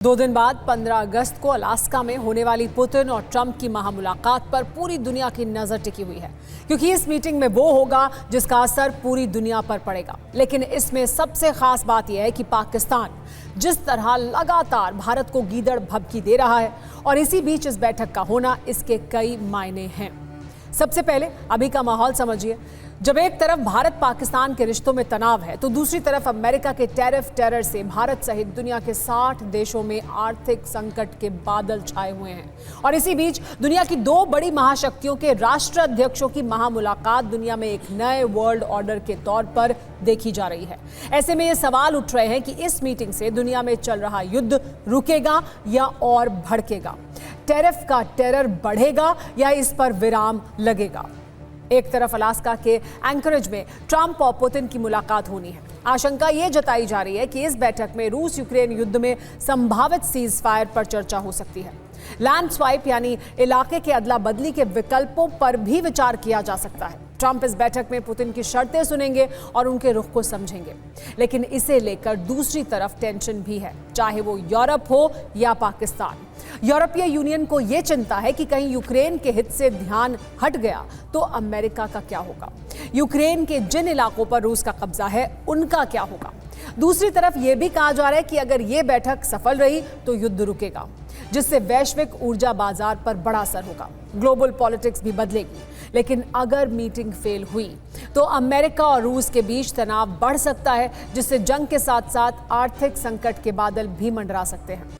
2 दिन बाद 15 अगस्त को अलास्का में होने वाली पुतिन और ट्रंप की महामुलाकात पर पूरी दुनिया की नजर टिकी हुई है, क्योंकि इस मीटिंग में वो होगा जिसका असर पूरी दुनिया पर पड़ेगा। लेकिन इसमें सबसे खास बात यह है कि पाकिस्तान जिस तरह लगातार भारत को गीदड़ भभकी दे रहा है और इसी बीच इस बैठक का होना, इसके कई मायने हैं। सबसे पहले अभी का माहौल समझिए। जब एक तरफ भारत पाकिस्तान के रिश्तों में तनाव है, तो दूसरी तरफ अमेरिका के टैरिफ टेरर से भारत सहित दुनिया के 60 देशों में आर्थिक संकट के बादल छाए हुए हैं। और इसी बीच दुनिया की 2 बड़ी महाशक्तियों के राष्ट्राध्यक्षों की महामुलाकात दुनिया में एक नए वर्ल्ड ऑर्डर के तौर पर देखी जा रही है। ऐसे में ये सवाल उठ रहे हैं कि इस मीटिंग से दुनिया में चल रहा युद्ध रुकेगा या और भड़केगा? टैरिफ का टेरर बढ़ेगा या इस पर विराम लगेगा? एक तरफ अलास्का के एंकरेज में ट्रंप और पुतिन की मुलाकात होनी है। आशंका यह जताई जा रही है कि इस बैठक में रूस यूक्रेन युद्ध में संभावित सीज फायर पर चर्चा हो सकती है। लैंड स्वाइप यानी इलाके के अदला बदली के विकल्पों पर भी विचार किया जा सकता है। ट्रंप इस बैठक में पुतिन की शर्तें सुनेंगे और उनके रुख को समझेंगे। लेकिन इसे लेकर दूसरी तरफ टेंशन भी है, चाहे वो यूरोप हो या पाकिस्तान। यूरोपीय यूनियन को यह चिंता है कि कहीं यूक्रेन के हित से ध्यान हट गया तो अमेरिका का क्या होगा? यूक्रेन के जिन इलाकों पर रूस का कब्जा है, उनका क्या होगा? दूसरी तरफ यह भी कहा जा रहा है कि अगर यह बैठक सफल रही तो युद्ध रुकेगा, जिससे वैश्विक ऊर्जा बाजार पर बड़ा असर होगा। ग्लोबल पॉलिटिक्स भी बदलेगी। लेकिन अगर मीटिंग फेल हुई तो अमेरिका और रूस के बीच तनाव बढ़ सकता है, जिससे जंग के साथ साथ आर्थिक संकट के बादल भी मंडरा सकते हैं।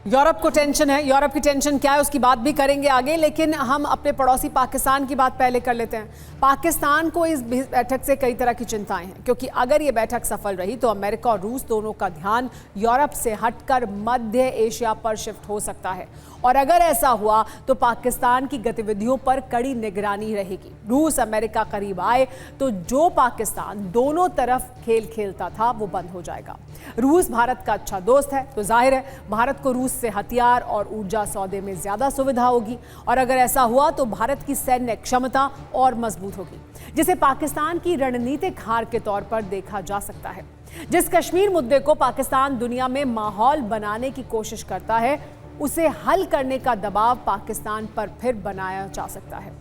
यूरोप को टेंशन है। यूरोप की टेंशन क्या है उसकी बात भी करेंगे आगे, लेकिन हम अपने पड़ोसी पाकिस्तान की बात पहले कर लेते हैं। पाकिस्तान को इस बैठक से कई तरह की चिंताएं हैं, क्योंकि अगर ये बैठक सफल रही तो अमेरिका और रूस दोनों का ध्यान यूरोप से हटकर मध्य एशिया पर शिफ्ट हो सकता है। और अगर ऐसा हुआ तो पाकिस्तान की गतिविधियों पर कड़ी निगरानी रहेगी। रूस अमेरिका करीब आए तो जो पाकिस्तान दोनों तरफ खेल खेलता था वो बंद हो जाएगा। रूस भारत का अच्छा दोस्त है, तो जाहिर है भारत को रूस से हथियार और ऊर्जा सौदे में ज्यादा सुविधा होगी। और अगर ऐसा हुआ तो भारत की सैन्य क्षमता और मजबूत होगी, जिसे पाकिस्तान की रणनीतिक हार के तौर पर देखा जा सकता है। जिस कश्मीर मुद्दे को पाकिस्तान दुनिया में माहौल बनाने की कोशिश करता है, उसे हल करने का दबाव पाकिस्तान पर फिर बनाया जा सकता है।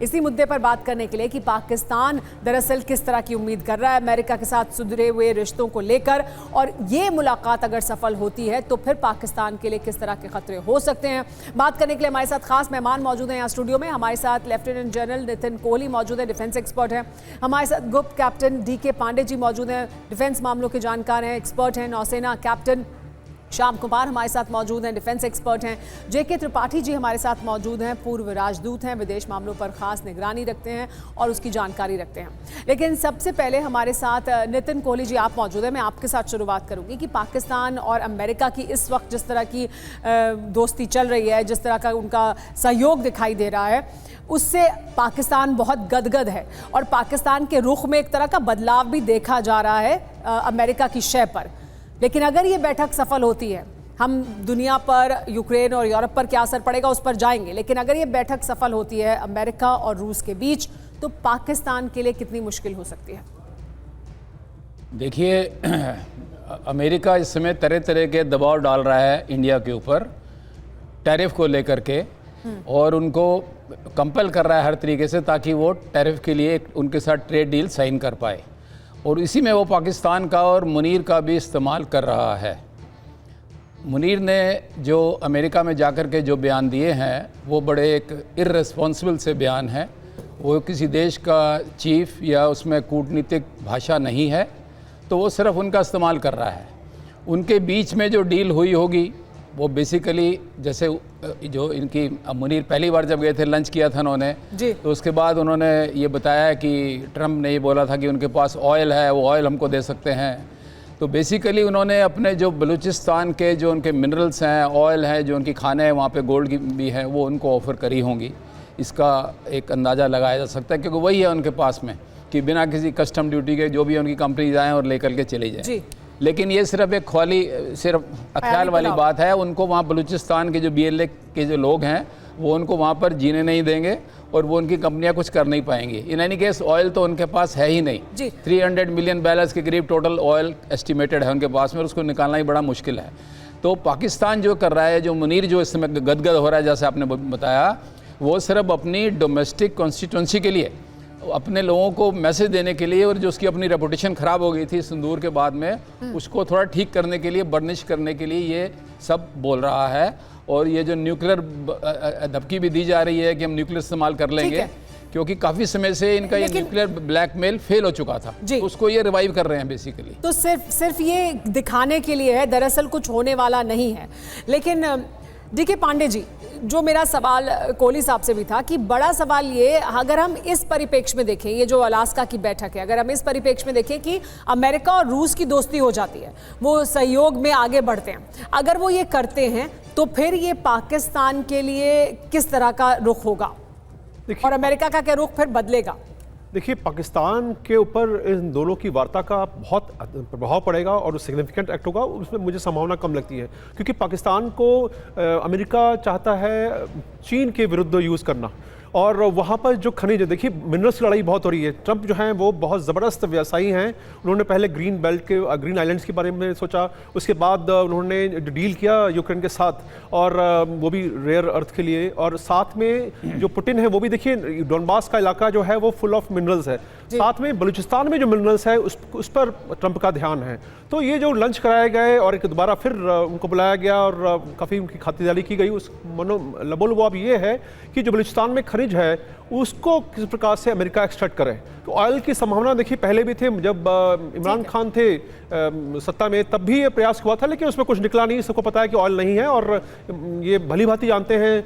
इसी मुद्दे पर बात करने के लिए कि पाकिस्तान दरअसल किस तरह की उम्मीद कर रहा है अमेरिका के साथ सुधरे हुए रिश्तों को लेकर, और ये मुलाकात अगर सफल होती है तो फिर पाकिस्तान के लिए किस तरह के खतरे हो सकते हैं, बात करने के लिए हमारे साथ खास मेहमान मौजूद हैं यहाँ स्टूडियो में। हमारे साथ लेफ्टिनेंट जनरल नितिन कोहली मौजूद हैं, डिफेंस एक्सपर्ट हैं। हमारे साथ group captain DK Pandey ji मौजूद हैं, डिफेंस मामलों के जानकार हैं, एक्सपर्ट हैं। नौसेना कैप्टन श्याम कुमार हमारे साथ मौजूद हैं, डिफेंस एक्सपर्ट हैं। JK त्रिपाठी जी हमारे साथ मौजूद हैं, पूर्व राजदूत हैं, विदेश मामलों पर खास निगरानी रखते हैं और उसकी जानकारी रखते हैं। लेकिन सबसे पहले हमारे साथ नितिन कोहली जी आप मौजूद हैं। मैं आपके साथ शुरुआत करूंगी कि पाकिस्तान और अमेरिका की इस वक्त जिस तरह की दोस्ती चल रही है, जिस तरह का उनका सहयोग दिखाई दे रहा है, उससे पाकिस्तान बहुत गदगद है और पाकिस्तान के रुख में एक तरह का बदलाव भी देखा जा रहा है अमेरिका की शय पर। लेकिन अगर ये बैठक सफल होती है, हम दुनिया पर, यूक्रेन और यूरोप पर क्या असर पड़ेगा उस पर जाएंगे, लेकिन अगर ये बैठक सफल होती है अमेरिका और रूस के बीच, तो पाकिस्तान के लिए कितनी मुश्किल हो सकती है? देखिए, अमेरिका इस समय तरह तरह के दबाव डाल रहा है इंडिया के ऊपर टैरिफ को लेकर के, और उनको कंपेल कर रहा है हर तरीके से ताकि वो टैरिफ के लिए उनके साथ ट्रेड डील साइन कर पाए। और इसी में वो पाकिस्तान का और मुनीर का भी इस्तेमाल कर रहा है। मुनीर ने जो अमेरिका में जाकर के जो बयान दिए हैं वो बड़े एक इर्रेस्पॉन्सिबल से बयान है। वो किसी देश का चीफ या उसमें कूटनीतिक भाषा नहीं है, तो वो सिर्फ उनका इस्तेमाल कर रहा है। उनके बीच में जो डील हुई होगी वो बेसिकली, जैसे जो इनकी मुनीर पहली बार जब गए थे, लंच किया था उन्होंने, तो उसके बाद उन्होंने ये बताया कि ट्रंप ने ये बोला था कि उनके पास ऑयल है, वो ऑयल हमको दे सकते हैं। तो बेसिकली उन्होंने अपने जो बलूचिस्तान के जो उनके मिनरल्स हैं, ऑयल है, जो उनकी खाने हैं, वहाँ पे गोल्ड की भी है, वो उनको ऑफ़र करी होंगी। इसका एक अंदाज़ा लगाया जा सकता है, क्योंकि वही है उनके पास में कि बिना किसी कस्टम ड्यूटी के जो भी उनकी कंपनीज आएँ और लेकर के चली जाएँ। लेकिन ये सिर्फ एक सिर्फ ख्याल वाली बात है। उनको वहाँ बलूचिस्तान के जो BLA के जो लोग हैं वो उनको वहाँ पर जीने नहीं देंगे, और वो उनकी कंपनियां कुछ कर नहीं पाएंगी। इन एनी केस ऑयल तो उनके पास है ही नहीं जी। 300 मिलियन बैरल्स के करीब टोटल ऑयल एस्टिमेटेड है उनके पास में, और उसको निकालना ही बड़ा मुश्किल है। तो पाकिस्तान जो कर रहा है, जो मुनीर जो इस समय गदगद हो रहा है जैसे आपने बताया, वो सिर्फ अपनी डोमेस्टिक कॉन्स्टिट्यूंसी के लिए, अपने लोगों को मैसेज देने के लिए, और जो उसकी अपनी रेपुटेशन ख़राब हो गई थी सिंदूर के बाद में, उसको थोड़ा ठीक करने के लिए, बर्निश करने के लिए ये सब बोल रहा है। और ये जो न्यूक्लियर धमकी भी दी जा रही है कि हम न्यूक्लियर इस्तेमाल कर लेंगे, क्योंकि काफ़ी समय से इनका ये न्यूक्लियर ब्लैकमेल फेल हो चुका था, तो उसको ये रिवाइव कर रहे हैं बेसिकली। तो सिर्फ ये दिखाने के लिए है, दरअसल कुछ होने वाला नहीं है। लेकिन डीके पांडे जी, जो मेरा सवाल कोहली साहब से भी था कि बड़ा सवाल ये, अगर हम इस परिप्रेक्ष्य में देखें, ये जो अलास्का की बैठक है, अगर हम इस परिप्रेक्ष्य में देखें कि अमेरिका और रूस की दोस्ती हो जाती है, वो सहयोग में आगे बढ़ते हैं, अगर वो ये करते हैं तो फिर ये पाकिस्तान के लिए किस तरह का रुख होगा और अमेरिका का क्या रुख फिर बदलेगा? देखिए, पाकिस्तान के ऊपर इन दोनों की वार्ता का बहुत प्रभाव पड़ेगा और सिग्निफिकेंट एक्ट होगा, उसमें मुझे संभावना कम लगती है, क्योंकि पाकिस्तान को अमेरिका चाहता है चीन के विरुद्ध यूज़ करना, और वहाँ पर जो खनिज है, देखिए मिनरल्स की लड़ाई बहुत हो रही है। ट्रंप जो हैं वो बहुत ज़बरदस्त व्यवसायी हैं। उन्होंने पहले ग्रीन बेल्ट के ग्रीन आइलैंड्स के बारे में सोचा, उसके बाद उन्होंने डील किया यूक्रेन के साथ, और वो भी रेयर अर्थ के लिए, और साथ में जो पुतिन है वो भी, देखिए डोनबास का इलाका जो है वो फुल ऑफ मिनरल्स है, साथ में बलूचिस्तान में जो मिनरल्स है उस पर ट्रंप का ध्यान है। तो ये जो लंच कराए गए और एक दोबारा फिर उनको बुलाया गया और काफ़ी उनकी खातिरदारी की गई, उस लबोलुआब ये है कि जो बलूचिस्तान में खनिज है उसको किस प्रकार से अमेरिका एक्सट्रैक्ट करे। तो ऑयल की संभावना देखिए पहले भी थे, जब इमरान खान थे सत्ता में तब भी ये प्रयास हुआ था, लेकिन उसमें कुछ निकला नहीं। सबको पता है कि ऑयल नहीं है, और ये भली भांति जानते हैं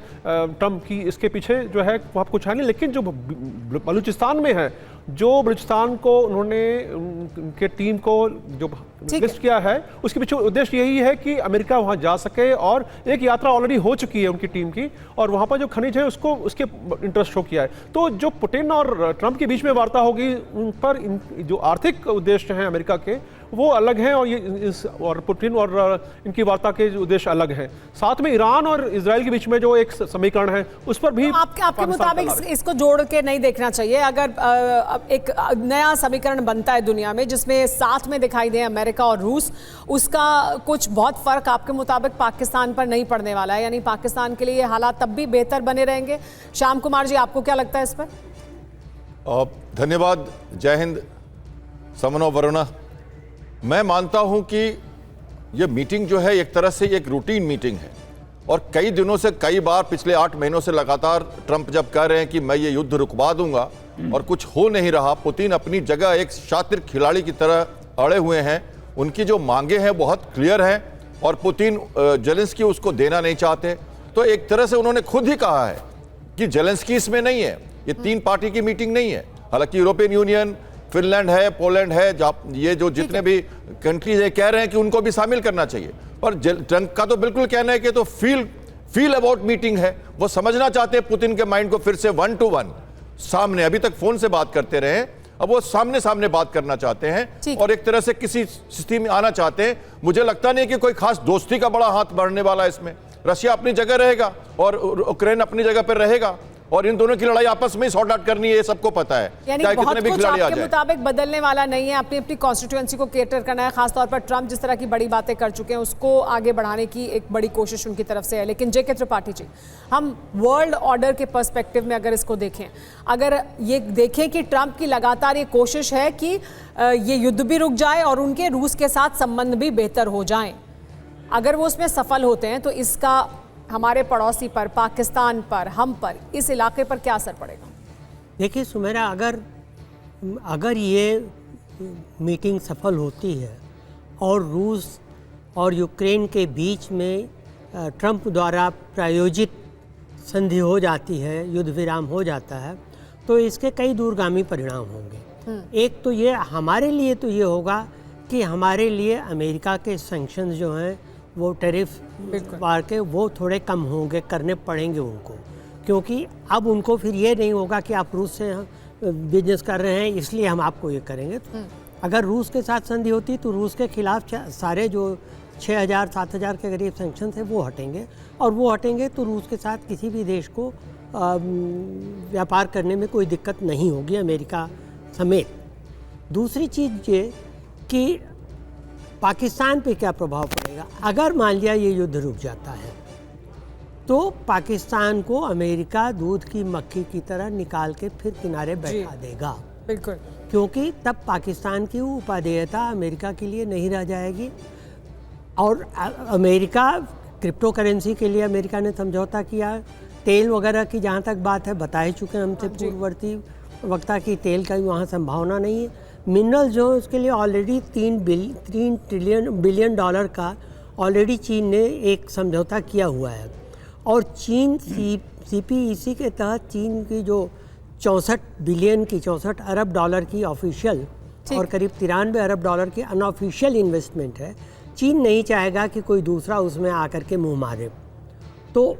ट्रंप की इसके पीछे जो है वहाँ कुछ है नहीं। लेकिन जो बलूचिस्तान में है, जो बलूचिस्तान को उन्होंने उनके टीम को जो लिस्ट किया है, उसके पीछे उद्देश्य यही है कि अमेरिका वहां जा सके, और एक यात्रा ऑलरेडी हो चुकी है उनकी टीम की, और वहां पर जो खनिज है उसको उसके इंटरेस्ट शो किया है। तो जो पुतिन और ट्रंप के बीच में वार्ता होगी, उन पर जो आर्थिक उद्देश्य हैं अमेरिका के वो अलग हैं, और पुतिन और इनकी वार्ता के उद्देश्य अलग हैं। साथ में ईरान और इजराइल के बीच में जो एक समीकरण है उस पर भी आपके मुताबिक इसको जोड़ के नहीं देखना चाहिए। अगर एक नया समीकरण बनता है दुनिया में जिसमें साथ में दिखाई दे अमेरिका और रूस, उसका कुछ बहुत फर्क आपके मुताबिक पाकिस्तान पर नहीं पड़ने वाला है, यानी पाकिस्तान के लिए हालात तब भी बेहतर बने रहेंगे। श्याम कुमार जी, आपको क्या लगता है इस पर? धन्यवाद। जय हिंद समन और वरुणा। मैं मानता हूं कि यह मीटिंग जो है एक तरह से एक रूटीन मीटिंग है, और कई दिनों से, कई बार पिछले 8 महीनों से लगातार ट्रंप जब कह रहे हैं कि मैं ये युद्ध रुकवा दूंगा और कुछ हो नहीं रहा, पुतिन अपनी जगह एक शातिर खिलाड़ी की तरह अड़े हुए हैं। उनकी जो मांगे हैं बहुत क्लियर हैं, और पुतिन जेलेंस्की उसको देना नहीं चाहते। तो एक तरह से उन्होंने खुद ही कहा है कि जेलेंस्की इसमें नहीं है, ये 3 पार्टी की मीटिंग नहीं है। हालांकि यूरोपियन यूनियन, फिनलैंड है, पोलैंड है, ये जो जितने भी कंट्रीज है कह रहे हैं कि उनको भी शामिल करना चाहिए। और ट्रंप का तो बिल्कुल कहना है कि तो फील अबाउट मीटिंग है। वो समझना चाहते हैं पुतिन के माइंड को फिर से 1 to 1 सामने, अभी तक फोन से बात करते रहे, अब वो सामने सामने बात करना चाहते हैं और एक तरह से किसी स्थिति में आना चाहते हैं। मुझे लगता नहीं कि कोई खास दोस्ती का बड़ा हाथ बढ़ने वाला है इसमें। रशिया अपनी जगह रहेगा और यूक्रेन अपनी जगह पर रहेगा, और इन दोनों की लड़ाई आपस में ही सॉर्ट आउट करनी है, ये सबको पता है। यानी बहुत कुछ आपके मुताबिक बदलने वाला नहीं है, अपनी अपनी कॉन्स्टिट्यूएंसी को केटर करना है। खासतौर पर ट्रंप जिस तरह की बड़ी बातें कर चुके हैं उसको आगे बढ़ाने की एक बड़ी कोशिश उनकी तरफ से है। लेकिन जेके त्रिपाठी जी, हम वर्ल्ड ऑर्डर के पर्सपेक्टिव में अगर इसको देखें, अगर ये देखें कि ट्रंप की लगातार ये कोशिश है कि ये युद्ध भी रुक जाए और उनके रूस के साथ संबंध भी बेहतर हो जाएं, अगर वो उसमें सफल होते हैं तो इसका हमारे पड़ोसी पर, पाकिस्तान पर, हम पर, इस इलाके पर क्या असर पड़ेगा? देखिए सुमेरा, अगर ये मीटिंग सफल होती है और रूस और यूक्रेन के बीच में ट्रंप द्वारा प्रायोजित संधि हो जाती है, युद्ध विराम हो जाता है, तो इसके कई दूरगामी परिणाम होंगे। एक तो ये हमारे लिए तो ये होगा कि हमारे लिए अमेरिका के सैंक्शंस जो हैं वो टैरिफ बार के वो थोड़े कम होंगे, करने पड़ेंगे उनको, क्योंकि अब उनको फिर ये नहीं होगा कि आप रूस से बिजनेस कर रहे हैं इसलिए हम आपको ये करेंगे। तो अगर रूस के साथ संधि होती तो रूस के खिलाफ सारे जो 6,000-7,000 के करीब सैंक्शन थे वो हटेंगे, और वो हटेंगे तो रूस के साथ किसी भी देश को व्यापार करने में कोई दिक्कत नहीं होगी अमेरिका समेत। दूसरी चीज़ ये कि पाकिस्तान पे क्या प्रभाव पड़ेगा। अगर मान लिया ये युद्ध रुक जाता है तो पाकिस्तान को अमेरिका दूध की मक्खी की तरह निकाल के फिर किनारे बैठा देगा। बिल्कुल, क्योंकि तब पाकिस्तान की उपादेयता अमेरिका के लिए नहीं रह जाएगी। और अमेरिका क्रिप्टो करेंसी के लिए अमेरिका ने समझौता किया। तेल वगैरह की जहाँ तक बात है बता ही चुके हैं हमसे पूर्ववर्ती वक्ता की तेल का वहाँ संभावना नहीं है। मिनरल जो उसके लिए ऑलरेडी 3 बिलियन डॉलर का ऑलरेडी चीन ने एक समझौता किया हुआ है। और चीन CPEC के तहत चीन की जो 64 अरब डॉलर की ऑफिशियल और करीब 93 अरब डॉलर की अनऑफिशियल इन्वेस्टमेंट है। चीन नहीं चाहेगा कि कोई दूसरा उसमें आकर के मुंह मारे। तो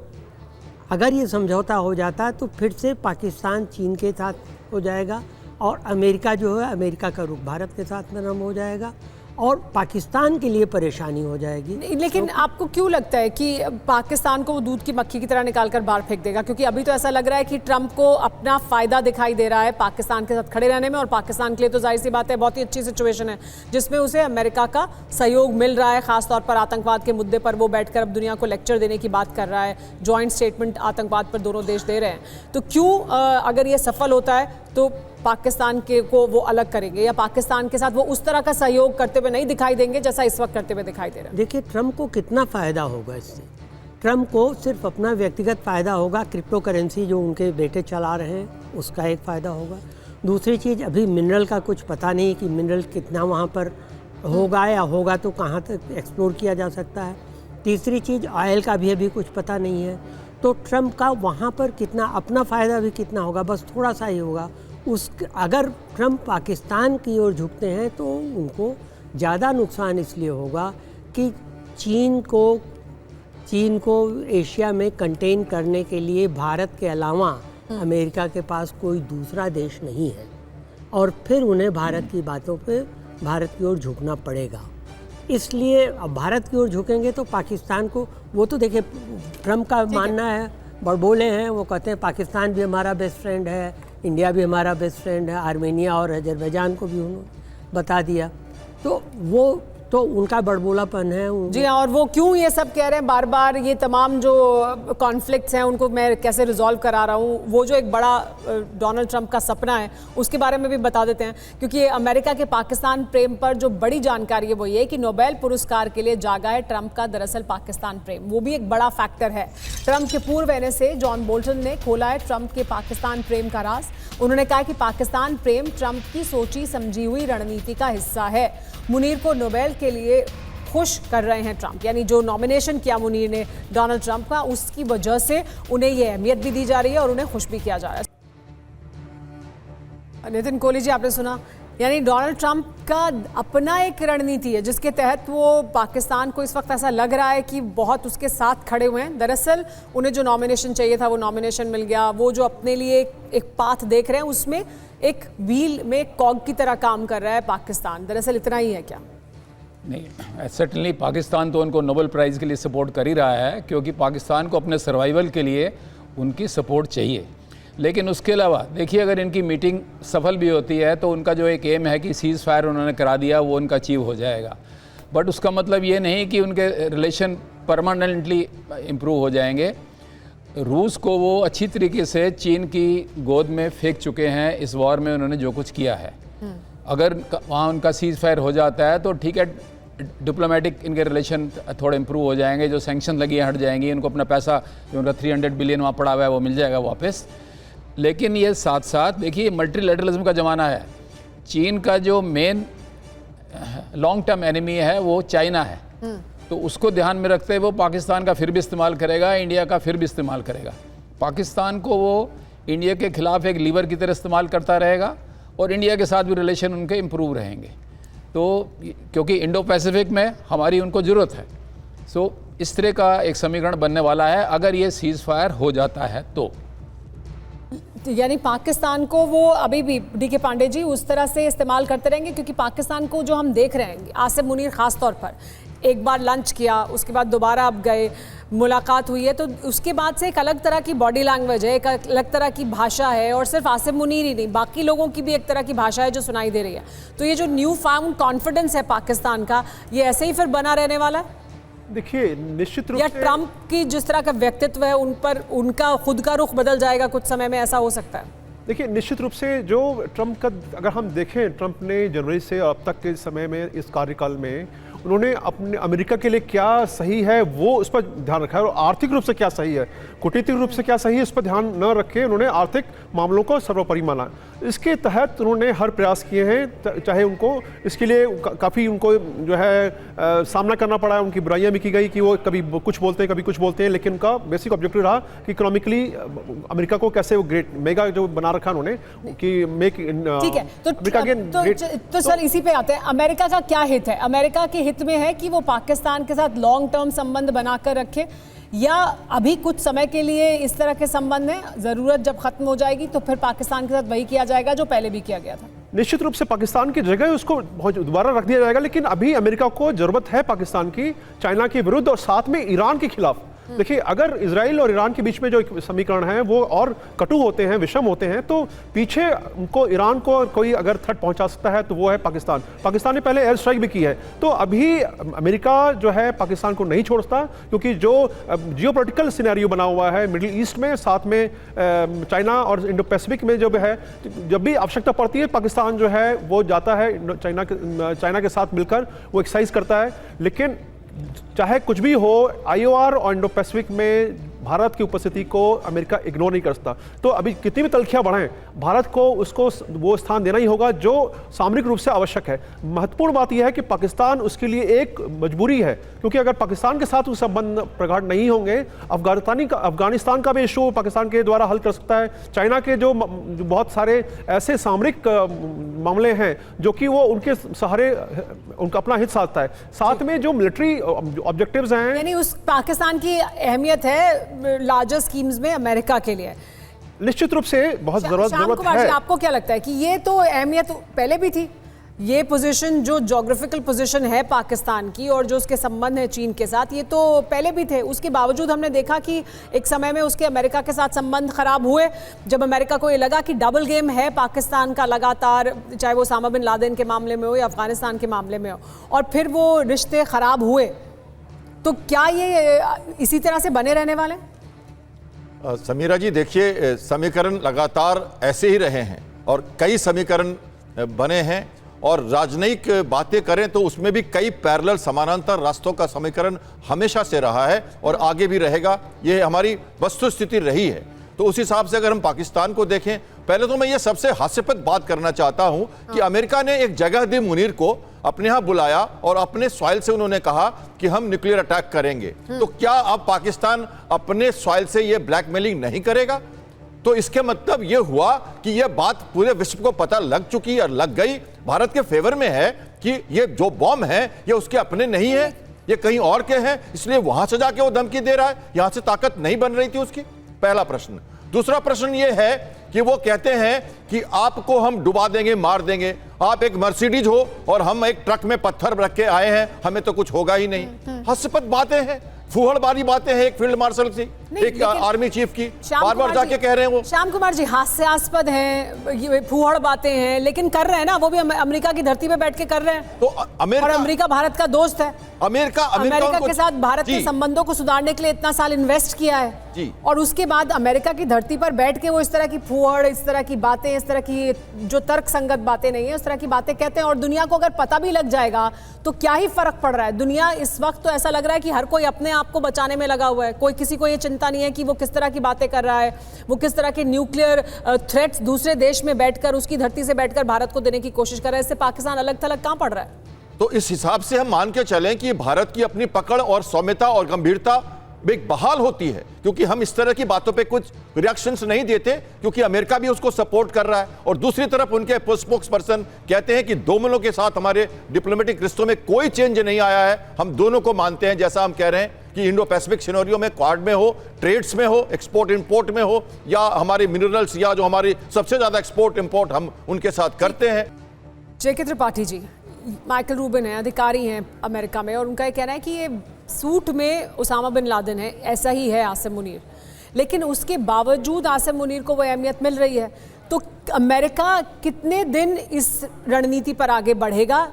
अगर ये समझौता हो जाता तो फिर से पाकिस्तान चीन के साथ हो जाएगा और अमेरिका जो है अमेरिका का रुख भारत के साथ नरम हो जाएगा और पाकिस्तान के लिए परेशानी हो जाएगी। लेकिन आपको क्यों लगता है कि पाकिस्तान को वो दूध की मक्खी की तरह निकाल कर बाहर फेंक देगा? क्योंकि अभी तो ऐसा लग रहा है कि ट्रंप को अपना फ़ायदा दिखाई दे रहा है पाकिस्तान के साथ खड़े रहने में, और पाकिस्तान के लिए तो जाहिर सी बात है बहुत ही अच्छी सिचुएशन है जिसमें उसे अमेरिका का सहयोग मिल रहा है। खासतौर पर आतंकवाद के मुद्दे पर वो बैठकर अब दुनिया को लेक्चर देने की बात कर रहा है। जॉइंट स्टेटमेंट आतंकवाद पर दोनों देश दे रहे हैं। तो क्यों अगर ये सफल होता है तो पाकिस्तान के को वो अलग करेंगे या पाकिस्तान के साथ वो उस तरह का सहयोग करते हुए नहीं दिखाई देंगे जैसा इस वक्त करते हुए दिखाई दे रहा है? देखिए, ट्रंप को कितना फ़ायदा होगा इससे? ट्रंप को सिर्फ अपना व्यक्तिगत फ़ायदा होगा। क्रिप्टो करेंसी जो उनके बेटे चला रहे हैं उसका एक फ़ायदा होगा। दूसरी चीज़, अभी मिनरल का कुछ पता नहीं कि मिनरल कितना वहाँ पर होगा या होगा तो कहाँ तक एक्सप्लोर किया जा सकता है। तीसरी चीज़, ऑयल का भी अभी कुछ पता नहीं है। तो ट्रंप का वहाँ पर कितना अपना फ़ायदा भी कितना होगा, बस थोड़ा सा ही होगा। अगर ट्रंप पाकिस्तान की ओर झुकते हैं तो उनको ज़्यादा नुकसान इसलिए होगा कि चीन को एशिया में कंटेन करने के लिए भारत के अलावा अमेरिका के पास कोई दूसरा देश नहीं है और फिर उन्हें भारत की बातों पे भारत की ओर झुकना पड़ेगा। इसलिए अब भारत की ओर झुकेंगे तो पाकिस्तान को, वो तो देखिए ट्रंप का मानना है, बड़बोले हैं, वो कहते हैं पाकिस्तान भी हमारा बेस्ट फ्रेंड है, इंडिया भी हमारा बेस्ट फ्रेंड है, आर्मेनिया और अजरबैजान को भी उन्होंने बता दिया। तो वो तो उनका बड़बोलापन है। जी हाँ, और वो क्यों ये सब कह रहे हैं बार बार, ये तमाम जो कॉन्फ्लिक्ट्स हैं उनको मैं कैसे रिजॉल्व करा रहा हूँ, वो जो एक बड़ा डोनाल्ड ट्रंप का सपना है उसके बारे में भी बता देते हैं। क्योंकि अमेरिका के पाकिस्तान प्रेम पर जो बड़ी जानकारी है वो ये कि नोबेल पुरस्कार के लिए जागा है ट्रंप का दरअसल पाकिस्तान प्रेम, वो भी एक बड़ा फैक्टर है। ट्रंप के पूर्व NSA जॉन बोल्टन ने खोला है ट्रंप के पाकिस्तान प्रेम का राज। उन्होंने कहा कि पाकिस्तान प्रेम ट्रंप की सोची समझी हुई रणनीति का हिस्सा है। मुनीर को नोबेल के लिए खुश कर रहे हैं ट्रंप, यानी जो नॉमिनेशन किया मुनीर ने डोनाल्ड ट्रंप का, उसकी वजह से उन्हें ये अहमियत भी दी जा रही है और उन्हें खुश भी किया जा रहा है। नितिन कोहली जी, आपने सुना, यानी डोनाल्ड ट्रंप का अपना एक रणनीति है जिसके तहत वो पाकिस्तान को इस वक्त ऐसा लग रहा है कि बहुत उसके साथ खड़े हुए हैं। दरअसल उन्हें जो नॉमिनेशन चाहिए था वो नॉमिनेशन मिल गया। वो जो अपने लिए एक पाथ देख रहे हैं उसमें एक व्हील में कॉग की तरह काम कर रहा है पाकिस्तान। दरअसल इतना ही है क्या? नहीं, सर्टनली पाकिस्तान तो उनको नोबेल प्राइज़ के लिए सपोर्ट कर ही रहा है, क्योंकि पाकिस्तान को अपने सर्वाइवल के लिए उनकी सपोर्ट चाहिए। लेकिन उसके अलावा देखिए, अगर इनकी मीटिंग सफल भी होती है तो उनका जो एक एम है कि सीज़ फायर उन्होंने करा दिया, वो उनका अचीव हो जाएगा। बट उसका मतलब ये नहीं कि उनके रिलेशन परमानेंटली इम्प्रूव हो जाएंगे। रूस को वो अच्छी तरीके से चीन की गोद में फेंक चुके हैं इस वॉर में, उन्होंने जो कुछ किया है। अगर वहाँ उनका सीज़ फायर हो जाता है तो ठीक है, डिप्लोमेटिक इनके रिलेशन थोड़े इम्प्रूव हो जाएंगे, जो सैंक्शन लगी हैं हट जाएंगी, इनको अपना पैसा जो उनका 300 बिलियन वहाँ पड़ा हुआ है वो मिल जाएगा वापस। लेकिन ये साथ साथ देखिए, मल्टीलैटरलिज्म का ज़माना है। चीन का जो मेन लॉन्ग टर्म एनिमी है वो चाइना है, तो उसको ध्यान में रखते हुए वो पाकिस्तान का फिर भी इस्तेमाल करेगा, इंडिया का फिर भी इस्तेमाल करेगा। पाकिस्तान को वो इंडिया के खिलाफ एक लीवर की तरह इस्तेमाल करता रहेगा और इंडिया के साथ भी रिलेशन उनके इम्प्रूव रहेंगे। तो क्योंकि इंडो पैसिफिक में हमारी उनको ज़रूरत है, सो इस तरह का एक समीकरण बनने वाला है अगर ये सीज़ फायर हो जाता है तो। यानी पाकिस्तान को वो अभी भी DK पांडे जी उस तरह से इस्तेमाल करते रहेंगे, क्योंकि पाकिस्तान को जो हम देख रहे हैं, आसिफ मुनीर ख़ास तौर पर एक बार लंच किया, उसके बाद दोबारा अब गए, मुलाकात हुई है, तो उसके बाद से एक अलग तरह की बॉडी लैंग्वेज है, एक अलग तरह की भाषा है, और सिर्फ आसिम मुनीर ही नहीं, बाकी लोगों की भी एक तरह की भाषा है जो सुनाई दे रही है। तो ये जो न्यू फाउंड कॉन्फिडेंस है पाकिस्तान का, ये ऐसे ही फिर बना रहने वाला है? देखिए, निश्चित रूप या से ट्रंप की जिस तरह का व्यक्तित्व है उन पर उनका खुद का रुख बदल जाएगा कुछ समय में, ऐसा हो सकता है? देखिए, निश्चित रूप से जो ट्रंप का अगर हम देखें, ट्रंप ने जनवरी से अब तक के समय में इस कार्यकाल में उन्होंने अपने अमेरिका के लिए क्या सही है वो उस पर ध्यान रखा है, और आर्थिक रूप से क्या सही है, कूटनीतिक रूप से क्या सही है, इस पर ध्यान न रखे उन्होंने आर्थिक मामलों को सर्वोपरि माना। इसके तहत उन्होंने हर प्रयास किए हैं, चाहे उनको इसके लिए काफ़ी उनको जो है सामना करना पड़ा है, उनकी बुराइयां भी की गई कि वो कभी कुछ बोलते हैं कभी कुछ बोलते हैं, लेकिन उनका बेसिक ऑब्जेक्टिव रहा कि इकोनॉमिकली अमेरिका को कैसे वो ग्रेट मेगा जो बना रखा उन्होंने कि मेक ठीक है। तो सर इसी पे आते हैं, अमेरिका का क्या हित है? अमेरिका के हित में है कि वो पाकिस्तान के साथ लॉन्ग टर्म संबंध बनाकर रखे, या अभी कुछ समय के लिए इस तरह के संबंध हैं, जरूरत जब खत्म हो जाएगी तो फिर पाकिस्तान के साथ वही किया जाएगा जो पहले भी किया गया था? निश्चित रूप से पाकिस्तान की जगह उसको दोबारा रख दिया जाएगा, लेकिन अभी अमेरिका को जरूरत है पाकिस्तान की चाइना के विरुद्ध और साथ में ईरान के खिलाफ। देखिए, अगर इजराइल और ईरान के बीच में जो एक समीकरण है वो और कटु होते हैं, विषम होते हैं, तो पीछे उनको ईरान को कोई अगर थ्रेट पहुंचा सकता है तो वो है पाकिस्तान। पाकिस्तान ने पहले एयर स्ट्राइक भी की है, तो अभी अमेरिका जो है पाकिस्तान को नहीं छोड़ता, क्योंकि जो जियोपॉलिटिकल सिनेरियो बना हुआ है मिडिल ईस्ट में, साथ में चाइना और इंडो पैसिफिक में जो है, जब भी आवश्यकता पड़ती है पाकिस्तान जो है वो जाता है चाइना के साथ मिलकर वो एक्सरसाइज करता है। लेकिन चाहे कुछ भी हो, आईओआर और इंडो पैसिफिक में भारत की उपस्थिति को अमेरिका इग्नोर नहीं कर सकता। तो अभी कितनी भी तलखियां बढ़ें, भारत को उसको वो स्थान देना ही होगा जो सामरिक रूप से आवश्यक है। महत्वपूर्ण बात यह है कि पाकिस्तान उसके लिए एक मजबूरी है, क्योंकि अगर पाकिस्तान के साथ उस संबंध प्रगाढ़ नहीं होंगे, अफगानिस्तान का भी इशू पाकिस्तान के द्वारा हल कर सकता है। चाइना के जो बहुत सारे ऐसे सामरिक मामले हैं जो कि वो उनके सहारे उनका अपना हित साधता है, साथ में जो मिलिट्री ऑब्जेक्टिव्स हैं, यानी उस पाकिस्तान की अहमियत है लार्जर स्कीम्स में अमेरिका के लिए। निश्चित रूप से बहुत जरूरत है। आपको क्या लगता है कि ये तो अहमियत पहले भी थी, ये पोजीशन जो ज्योग्राफिकल पोजीशन है पाकिस्तान की और जो उसके संबंध है चीन के साथ, ये तो पहले भी थे। उसके बावजूद हमने देखा कि एक समय में उसके अमेरिका के साथ संबंध खराब हुए, जब अमेरिका को ये लगा कि डबल गेम है पाकिस्तान का लगातार, चाहे वो ओसामा बिन लादेन के मामले में हो या अफगानिस्तान के मामले में हो, और फिर वो रिश्ते खराब हुए। तो क्या ये इसी तरह से बने रहने वाले? समीरा जी, देखिए, समीकरण लगातार ऐसे ही रहे हैं और कई समीकरण बने हैं, और राजनयिक बातें करें तो उसमें भी कई पैरेलल समानांतर रास्तों का समीकरण हमेशा से रहा है और आगे भी रहेगा। ये हमारी वस्तुस्थिति रही है। तो उस हिसाब से अगर हम पाकिस्तान को देखें, पहले तो मैं ये सबसे हास्यास्पद बात करना चाहता हूं कि अमेरिका ने एक जगह दी मुनीर को, अपने यहां बुलाया और अपने सॉइल से उन्होंने कहा कि हम न्यूक्लियर अटैक करेंगे। तो क्या अब पाकिस्तान अपने सॉइल से ये ब्लैकमेलिंग नहीं करेगा? तो इसके मतलब ये हुआ कि ये बात पूरे विश्व को पता लग चुकी और लग गई, भारत के फेवर में है कि ये जो बॉम्ब है ये उसके अपने नहीं है, ये कहीं और के हैं, इसलिए वहां से जाके वो धमकी दे रहा है, यहां से ताकत नहीं बन रही थी उसकी। पहला प्रश्न। दूसरा प्रश्न ये है कि वो कहते हैं कि आपको हम डुबा देंगे, मार देंगे। आप एक मर्सिडीज हो और हम एक ट्रक में पत्थर रख के आए हैं, हमें तो कुछ होगा ही नहीं। हास्यास्पद बातें हैं, फूहड़बाजी बातें हैं एक फील्ड मार्शल की, एक आर्मी चीफ की, बार बार जाके कह रहे हैं वो। श्याम कुमार जी, हास्यास्पद हैं, फूहड़ बातें हैं, लेकिन कर रहे हैं ना, वो भी अमेरिका की धरती पे बैठ के कर रहे हैं। तो अमेरिका भारत का दोस्त है। अमेरिका के साथ भारत के संबंधों को सुधारने के लिए इतना साल इन्वेस्ट किया है, और उसके बाद अमेरिका की धरती पर बैठ के वो इस तरह की फूहड़, इस तरह की बातें, इस तरह की जो तर्क संगत बातें नहीं है उस तरह की बातें कहते हैं। और दुनिया को अगर पता भी लग जाएगा तो क्या ही फर्क पड़ रहा है? दुनिया इस वक्त तो ऐसा लग रहा है कि हर कोई अपने आप को बचाने में लगा हुआ है, कोई किसी को ये चिंता नहीं है कि वो किस तरह की बातें कर रहा है, वो किस तरह के न्यूक्लियर थ्रेट्स दूसरे देश में बैठकर, उसकी धरती से बैठकर भारत को देने की कोशिश कर रहा है। इससे पाकिस्तान अलग थलग कहां पड़ रहा है? तो इस हिसाब से हम मान के चलें कि भारत की अपनी पकड़ और सौम्यता और गंभीरता एक बहाल होती है, क्योंकि हम इस तरह की बातों पे कुछ रिएक्शंस नहीं देते, क्योंकि अमेरिका भी उसको सपोर्ट कर रहा है। और दूसरी तरफ उनके स्पोक्स पर्सन कहते हैं कि दो मुल्कों के साथ हमारे डिप्लोमेटिक रिश्तों में कोई चेंज नहीं आया है, हम दोनों को मानते हैं। जैसा हम कह रहे हैं कि इंडो पैसिफिक सिनेरियो में, क्वाड में हो, ट्रेड्स में हो, एक्सपोर्ट इंपोर्ट में हो, या हमारे मिनरल्स या जो हमारी सबसे ज्यादा एक्सपोर्ट इंपोर्ट हम उनके साथ करते हैं। जेके त्रिपाठी जी, माइकल रूबिन है, अधिकारी हैं अमेरिका में, और उनका ये कहना है कि ये सूट में उसामा बिन लादेन है, ऐसा ही है आसिम मुनीर, लेकिन उसके बावजूद आसिम मुनीर को वो अहमियत मिल रही है। तो अमेरिका कितने दिन इस रणनीति पर आगे बढ़ेगा?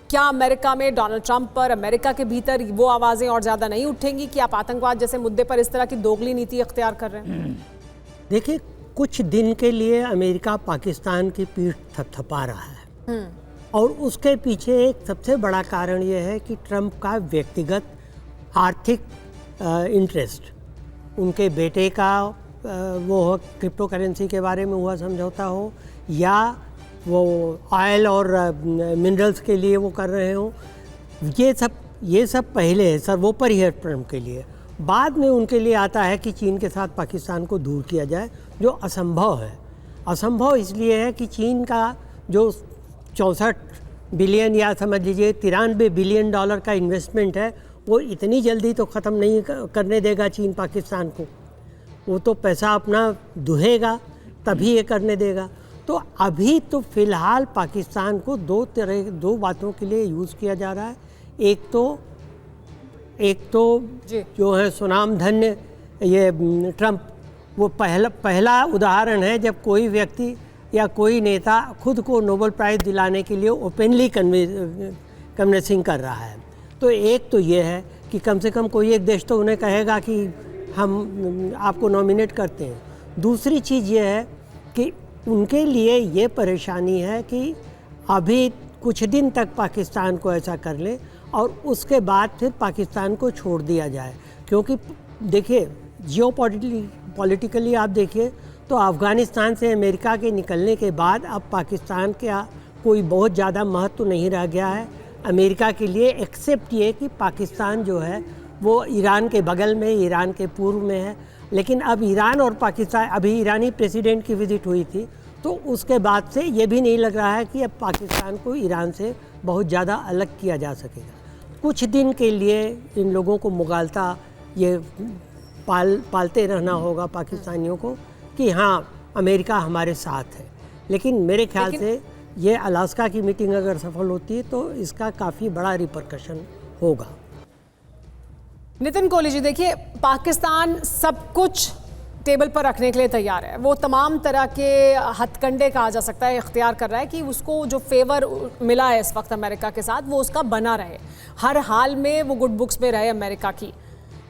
क्या अमेरिका में डोनाल्ड ट्रंप पर, अमेरिका के भीतर वो आवाज़ें और ज़्यादा नहीं उठेंगी कि आप आतंकवाद जैसे मुद्दे पर इस तरह की दोगली नीति अख्तियार कर रहे हैं? देखिए, कुछ दिन के लिए अमेरिका पाकिस्तान की पीठ थपथपा रहा है और उसके पीछे एक सबसे बड़ा कारण ये है कि ट्रंप का व्यक्तिगत आर्थिक इंटरेस्ट, उनके बेटे का वो क्रिप्टो करेंसी के बारे में हुआ समझौता हो या वो ऑयल और मिनरल्स के लिए वो कर रहे हो, ये सब पहले है, सर्वोपरि है ट्रंप के लिए। बाद में उनके लिए आता है कि चीन के साथ पाकिस्तान को दूर किया जाए, जो असंभव है। असंभव इसलिए है कि चीन का जो 64 बिलियन या समझ लीजिए 93 बिलियन डॉलर का इन्वेस्टमेंट है, वो इतनी जल्दी तो ख़त्म नहीं करने देगा चीन पाकिस्तान को। वो तो पैसा अपना दुहेगा तभी ये करने देगा। तो अभी तो फ़िलहाल पाकिस्तान को दो बातों के लिए यूज़ किया जा रहा है। एक तो जो है सुनाम धन्य ये ट्रंप, वो पहला उदाहरण है जब कोई व्यक्ति या कोई नेता खुद को नोबेल प्राइज़ दिलाने के लिए ओपनली कन्विंसिंग कर रहा है। तो एक तो ये है कि कम से कम कोई एक देश तो उन्हें कहेगा कि हम आपको नॉमिनेट करते हैं। दूसरी चीज़ ये है कि उनके लिए ये परेशानी है कि अभी कुछ दिन तक पाकिस्तान को ऐसा कर ले और उसके बाद फिर पाकिस्तान को छोड़ दिया जाए। क्योंकि देखिए, जियोपॉलिटिकली आप देखिए तो अफ़गानिस्तान से अमेरिका के निकलने के बाद अब पाकिस्तान का कोई बहुत ज़्यादा महत्व नहीं रह गया है अमेरिका के लिए, एक्सेप्ट ये कि पाकिस्तान जो है वो ईरान के बगल में, ईरान के पूर्व में है। लेकिन अब ईरान और पाकिस्तान, अभी ईरानी प्रेसिडेंट की विज़िट हुई थी, तो उसके बाद से ये भी नहीं लग रहा है कि अब पाकिस्तान को ईरान से बहुत ज़्यादा अलग किया जा सकेगा। कुछ दिन के लिए इन लोगों को मुगालता ये पालते रहना होगा पाकिस्तानियों को कि हाँ, अमेरिका हमारे साथ है। लेकिन मेरे ख्याल से ये अलास्का की मीटिंग अगर सफल होती है तो इसका काफ़ी बड़ा रिपरकशन होगा। नितिन कोहली जी, देखिए, पाकिस्तान सब कुछ टेबल पर रखने के लिए तैयार है। वो तमाम तरह के हथकंडे कहा जा सकता है इख्तियार कर रहा है कि उसको जो फेवर मिला है इस वक्त अमेरिका के साथ वो उसका बना रहे, हर हाल में वो गुड बुक्स में रहे अमेरिका की।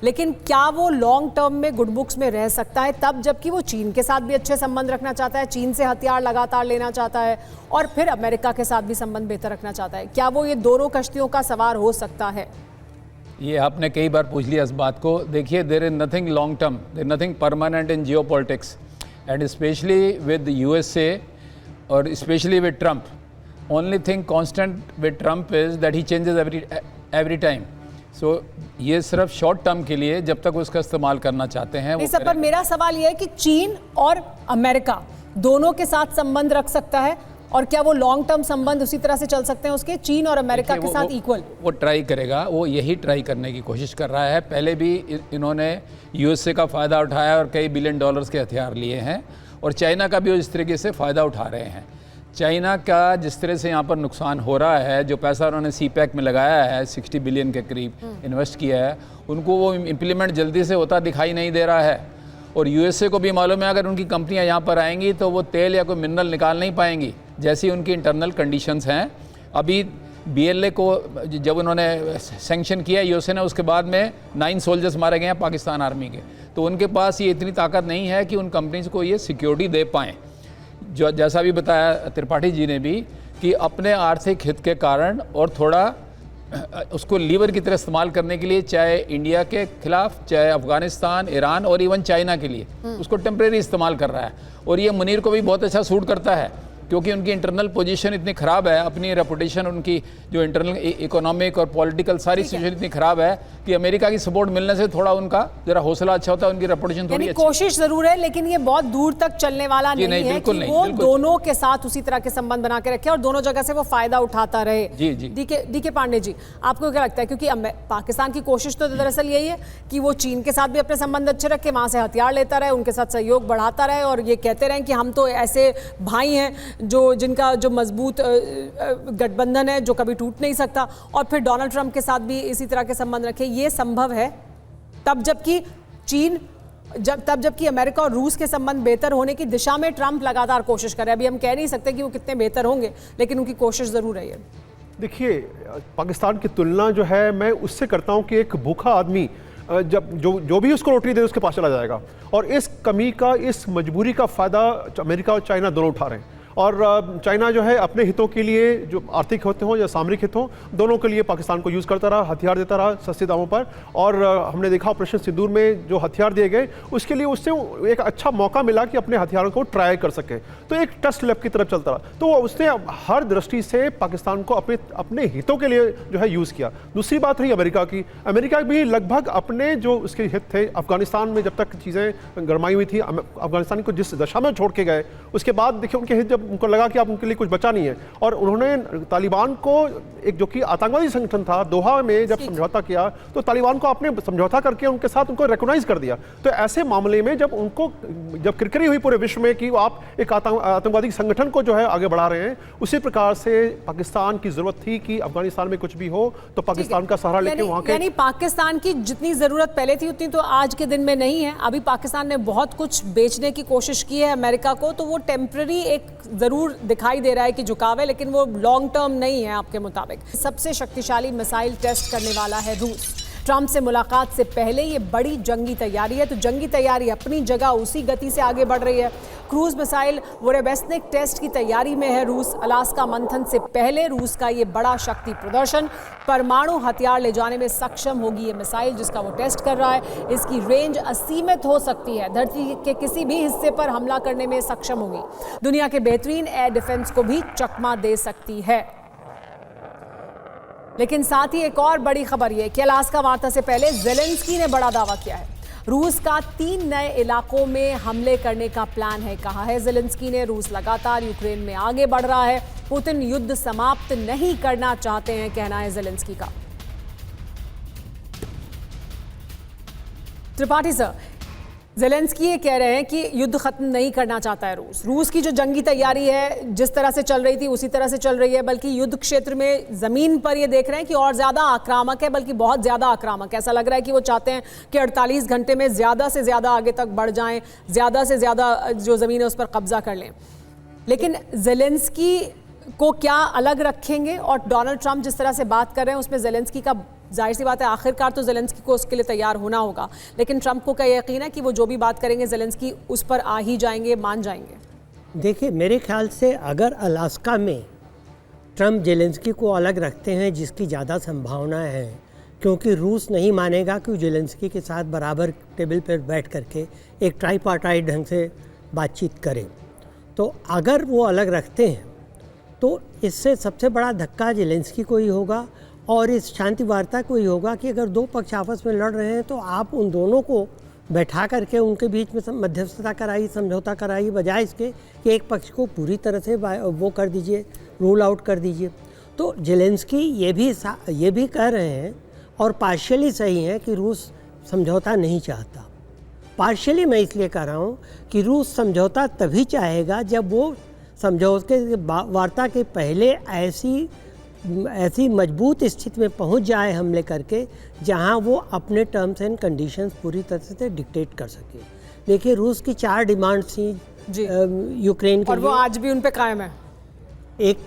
लेकिन क्या वो लॉन्ग टर्म में गुड बुक्स में रह सकता है तब जबकि वो चीन के साथ भी अच्छे संबंध रखना चाहता है, चीन से हथियार लगातार लेना चाहता है और फिर अमेरिका के साथ भी संबंध बेहतर रखना चाहता है? क्या वो ये दोनों कश्तियों का सवार हो सकता है? ये आपने कई बार पूछ लिया इस बात को। देखिए, there is nothing long term, there nothing permanent in geopolitics and specially with USA और specially with Trump. Only thing constant with Trump is that he changes every time. So ये सिर्फ शॉर्ट टर्म के लिए जब तक उसका इस्तेमाल करना चाहते हैं वो। पर मेरा सवाल ये है कि चीन और अमेरिका दोनों के साथ संबंध रख सकता है और क्या वो लॉन्ग टर्म संबंध उसी तरह से चल सकते हैं उसके, चीन और अमेरिका के साथ इक्वल? वो ट्राई करेगा, वो यही ट्राई करने की कोशिश कर रहा है। पहले भी इन्होंने यूएसए का फ़ायदा उठाया और कई बिलियन डॉलर्स के हथियार लिए हैं और चाइना का भी इस तरीके से फ़ायदा उठा रहे हैं। चाइना का जिस तरह से यहाँ पर नुकसान हो रहा है, जो पैसा उन्होंने CPEC में लगाया है 60 बिलियन के करीब इन्वेस्ट किया है, उनको वो इम्प्लीमेंट जल्दी से होता दिखाई नहीं दे रहा है। और यूएसए को भी मालूम है अगर उनकी कंपनियां यहाँ पर आएंगी तो वो तेल या कोई मिनरल निकाल नहीं पाएंगी, जैसी उनकी इंटरनल कंडीशंस हैं। अभी BLA को जब उन्होंने सैंक्शन किया यूएसए ने, उसके बाद में 9 सोल्जर्स मारे गए हैं पाकिस्तान आर्मी के। तो उनके पास ये इतनी ताकत नहीं है कि उन कंपनीज को ये सिक्योरिटी दे पाएँ। जो जैसा भी बताया त्रिपाठी जी ने भी कि अपने आर्थिक हित के कारण और थोड़ा उसको लीवर की तरह इस्तेमाल करने के लिए, चाहे इंडिया के खिलाफ, चाहे अफगानिस्तान, ईरान और इवन चाइना के लिए उसको टेम्परेरी इस्तेमाल कर रहा है। और ये मुनीर को भी बहुत अच्छा सूट करता है क्योंकि उनकी इंटरनल पोजीशन इतनी ख़राब है, अपनी रेपुटेशन, उनकी जो इंटरनल इकोनॉमिक और पॉलिटिकल सारी सिचुएशन इतनी ख़राब है कि अमेरिका की सपोर्ट मिलने से थोड़ा उनका जरा हौसला अच्छा होता है, उनकी रेपुटेशन थोड़ी अच्छी। कोशिश ज़रूर है लेकिन ये बहुत दूर तक चलने वाला नहीं है कि वो दोनों के साथ उसी तरह के संबंध बना के रखे और दोनों जगह से वो फायदा उठाता रहे। डीके पांडे जी, आपको क्या लगता है? क्योंकि पाकिस्तान की कोशिश तो दरअसल यही है कि वो चीन के साथ भी अपने संबंध अच्छे रखे, वहाँ से हथियार लेता रहे, उनके साथ सहयोग बढ़ाता रहे और ये कहते रहे कि हम तो ऐसे भाई हैं जिनका जो मजबूत गठबंधन है जो कभी टूट नहीं सकता, और फिर डोनाल्ड ट्रंप के साथ भी इसी तरह के संबंध रखे। ये संभव है तब जबकि अमेरिका और रूस के संबंध बेहतर होने की दिशा में ट्रंप लगातार कोशिश कर रहे हैं। अभी हम कह नहीं सकते कि वो कितने बेहतर होंगे, लेकिन उनकी कोशिश जरूर है। देखिए, पाकिस्तान की तुलना जो है मैं उससे करता हूं कि एक भूखा आदमी जब जो भी उसको रोटी दे उसके पास चला जाएगा, और इस कमी का, इस मजबूरी का फ़ायदा अमेरिका और चाइना दोनों उठा रहे हैं। और चाइना जो है अपने हितों के लिए, जो आर्थिक होते हों या सामरिक हित हों, दोनों के लिए पाकिस्तान को यूज़ करता रहा, हथियार देता रहा सस्ते दामों पर। और हमने देखा ऑपरेशन सिंदूर में जो हथियार दिए गए, उसके लिए उससे एक अच्छा मौका मिला कि अपने हथियारों को ट्राई कर सके। तो एक टेस्ट लैब की तरफ चलता रहा। तो उसने हर दृष्टि से पाकिस्तान को अपने हितों के लिए जो है यूज़ किया। दूसरी बात रही अमेरिका की। अमेरिका भी लगभग अपने जो उसके हित थे, अफगानिस्तान में जब तक चीज़ें गरमाई हुई थी, अफगानिस्तान को जिस दशा में छोड़ के गए, उसके बाद देखिए उनके हित, जब उनको लगा कि अब उनके लिए कुछ बचा नहीं है, और उन्होंने तालिबान को, एक जो कि आतंकवादी संगठन था, दोहा में जब समझौता किया, तो तालिबान को आपने समझौता करके उनके साथ उनको रिकॉग्नाइज कर दिया। तो ऐसे मामले में जब किरकिरी हुई पूरे विश्व में कि आप एक आतंकवादी संगठन को जो है आगे बढ़ा रहे हैं, उसी प्रकार से पाकिस्तान की जरूरत थी कि अफगानिस्तान में कुछ भी हो तो पाकिस्तान का सहारा लेके वहां के, यानी पाकिस्तान की जितनी जरूरत पहले थी उतनी तो आज के दिन में नहीं है। अभी पाकिस्तान ने बहुत कुछ बेचने की कोशिश की है अमेरिका को, तो वो टेम्पररी एक जरूर दिखाई दे रहा है कि झुकाव है, लेकिन वो लॉन्ग टर्म नहीं है आपके मुताबिक। सबसे शक्तिशाली मिसाइल टेस्ट करने वाला है रूस। ट्रंप से मुलाकात से पहले ये बड़ी जंगी तैयारी है, तो जंगी तैयारी अपनी जगह उसी गति से आगे बढ़ रही है। क्रूज मिसाइल वोरेबेस्निक टेस्ट की तैयारी में है रूस। अलास्का मंथन से पहले रूस का ये बड़ा शक्ति प्रदर्शन, परमाणु हथियार ले जाने में सक्षम होगी ये मिसाइल जिसका वो टेस्ट कर रहा है। इसकी रेंज असीमित हो सकती है, धरती के किसी भी हिस्से पर हमला करने में सक्षम होगी। दुनिया के बेहतरीन एयर डिफेंस को भी चकमा दे सकती है। लेकिन साथ ही एक और बड़ी खबर यह कि अलास्का वार्ता से पहले ज़ेलेंस्की ने बड़ा दावा किया है। रूस का 3 नए इलाकों में हमले करने का प्लान है, कहा है ज़ेलेंस्की ने। रूस लगातार यूक्रेन में आगे बढ़ रहा है, पुतिन युद्ध समाप्त नहीं करना चाहते हैं, कहना है ज़ेलेंस्की का। त्रिपाठी सर, ज़ेलेंस्की ये कह रहे हैं कि युद्ध खत्म नहीं करना चाहता है रूस की जो जंगी तैयारी है जिस तरह से चल रही थी उसी तरह से चल रही है, बल्कि युद्ध क्षेत्र में ज़मीन पर ये देख रहे हैं कि और ज़्यादा आक्रामक है, बल्कि बहुत ज़्यादा आक्रामक। ऐसा लग रहा है कि वो चाहते हैं कि 48 घंटे में ज़्यादा से ज़्यादा आगे तक बढ़ जाएं, ज़्यादा से ज़्यादा जो ज़मीन है उस पर कब्जा कर लें। लेकिन ज़ेलेंस्की को क्या अलग रखेंगे, और डोनाल्ड ट्रंप जिस तरह से बात कर रहे हैं उसमें ज़ेलेंस्की का, जाहिर सी बात है आखिरकार तो ज़ेलेंस्की को उसके लिए तैयार होना होगा, लेकिन ट्रंप को क्या यकीन है कि वो जो भी बात करेंगे ज़ेलेंस्की उस पर आ ही जाएंगे, मान जाएंगे? देखिए, मेरे ख्याल से अगर अलास्का में ट्रंप ज़ेलेंस्की को अलग रखते हैं, जिसकी ज़्यादा संभावना है, क्योंकि रूस नहीं मानेगा कि ज़ेलेंस्की के साथ बराबर टेबल पर बैठ करके एक ट्राईपार्टाइट ढंग से बातचीत करें, तो अगर वो अलग रखते हैं तो इससे सबसे बड़ा धक्का ज़ेलेंस्की को ही होगा और इस शांति वार्ता को ही होगा कि अगर दो पक्ष आपस में लड़ रहे हैं तो आप उन दोनों को बैठा करके उनके बीच में मध्यस्थता कराइए, समझौता कराइए, बजाय इसके कि एक पक्ष को पूरी तरह से वो कर दीजिए, रूल आउट कर दीजिए। तो ज़ेलेंस्की ये भी कह रहे हैं, और पार्शियली सही है, कि रूस समझौता नहीं चाहता। पार्शियली मैं इसलिए कह रहा हूँ कि रूस समझौता तभी चाहेगा जब वो समझौते वार्ता के पहले ऐसी मजबूत स्थिति में पहुंच जाए हमले करके, जहां वो अपने टर्म्स एंड कंडीशंस पूरी तरह से डिक्टेट कर सके। देखिए, रूस की 4 डिमांड्स थी यूक्रेन के लिए, और वो आज भी उन पे कायम है। एक